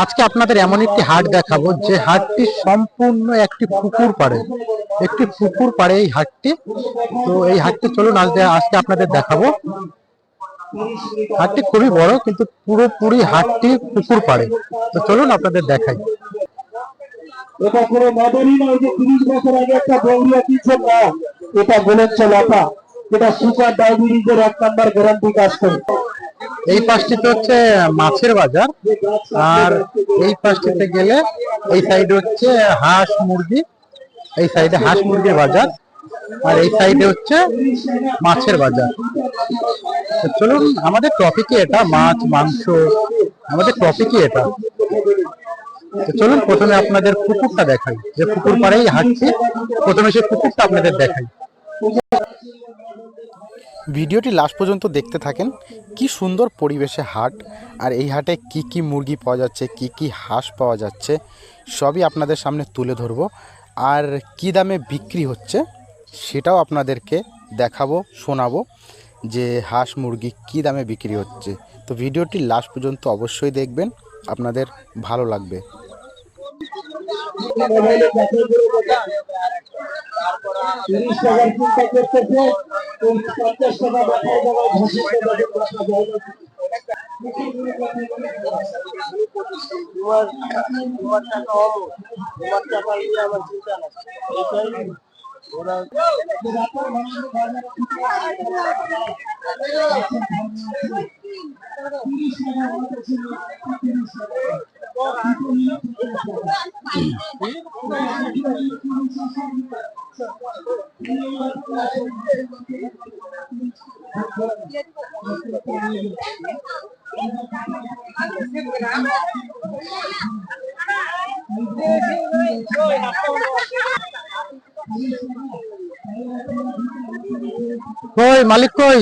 আজকে আপনাদের এমন একটি হাট দেখাবো যে হাটটি সম্পূর্ণ একটি পুকুর পাড়ে, এই হাটটি। তো এই হাটটি চলুন আজকে আপনাদের দেখাবো। হাটটি খুবই বড়, কিন্তু পুরোপুরি হাটটি পুকুর পাড়ে। তো চলুন আপনাদের দেখাই। এটা কোনো মডেলই নয় যে 30 বছর আগে একটা বৌরিয়া দিচ্ছে না, এটা গোলচ্ছা লতা, এটা সুপার ডায়াবেটিসের 1 নাম্বার গ্যারান্টি কাজ করে। এই পাশটিতে হচ্ছে মাছের বাজার, আর এই পাশটিতে গেলে এই সাইডে হচ্ছে হাঁস মুরগি, এই সাইডে হাঁস মুরগির বাজার, আর এই সাইডে হচ্ছে মাছের বাজার। চলুন, আমাদের টপিকই এটা, মাছ মাংস, আমাদের টপিকই এটা। তো চলুন প্রথমে আপনাদের পুকুরটা দেখাই, যে পুকুর পাড়েই হাঁটছি, প্রথমে সেই পুকুরটা আপনাদের দেখাই। ভিডিওটি লাস্ট পর্যন্ত দেখতে থাকেন। কি সুন্দর পরিবেশে হাট, আর এই হাটে কি কি মুরগি পাওয়া যাচ্ছে, কি কি হাঁস পাওয়া যাচ্ছে, সবই আপনাদের সামনে তুলে ধরবো। আর কি দামে বিক্রি হচ্ছে সেটাও আপনাদেরকে দেখাবো, শোনাবো যে হাঁস মুরগি কি দামে বিক্রি হচ্ছে। তো ভিডিওটি লাস্ট পর্যন্ত অবশ্যই দেখবেন, আপনাদের ভালো লাগবে। কই মালিক, কই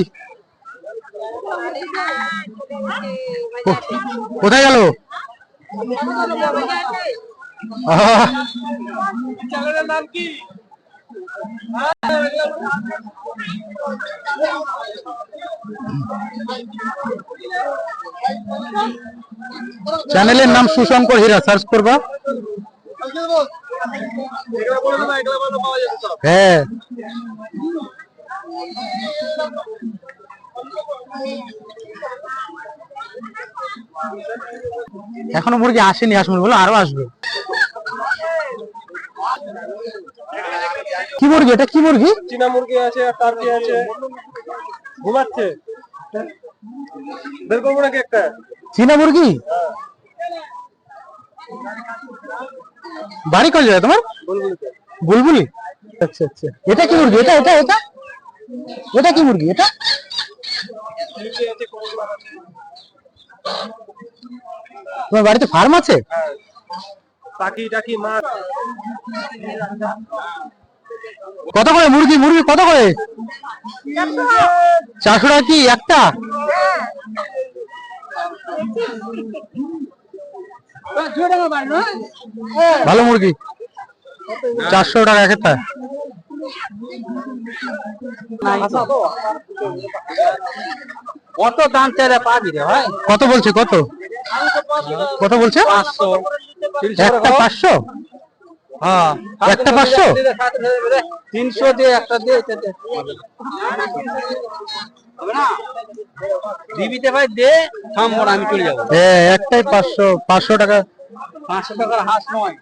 কোথায় গেল? চ্যানেলের নাম সুশঙ্কর হীরা, সার্চ করবা। হ্যাঁ, এখনো মুরগি আসেনি, হাঁস মুরগি আরো আসবে। কি মুরগি এটা? কি মুরগি? চীনা মুরগি আছে, আর টার্কি আছে। ঘুমাচ্ছে, বের করবো নাকি একটা? চীনা মুরগি? বাড়ি কোন জায়গায় তোমার? বুলবুলি। আচ্ছা আচ্ছা, এটা কি মুরগি? এটা এটা এটা এটা কি মুরগি? এটা তোমার বাড়িতে ফার্ম আছে? পাখি টাকি মাছ। কত করে মুরগি? মুরগি কত করে? 400 টাকা কি একটা? ভালো মুরগি 400 টাকা এক একটা। কত দাম চাইলে পাবি রে ভাই? কত বলছে? কত কত বলছে? 500 একটা 500? হ্যাঁ, একটা 500? 300 দিয়ে একটা দিয়ে হবে না? দিবিতে ভাই দে, থামবো না, আমি চলে যাবো। হ্যাঁ, একটাই 500। 500 টাকা। 500 টাকার হাঁস নয়।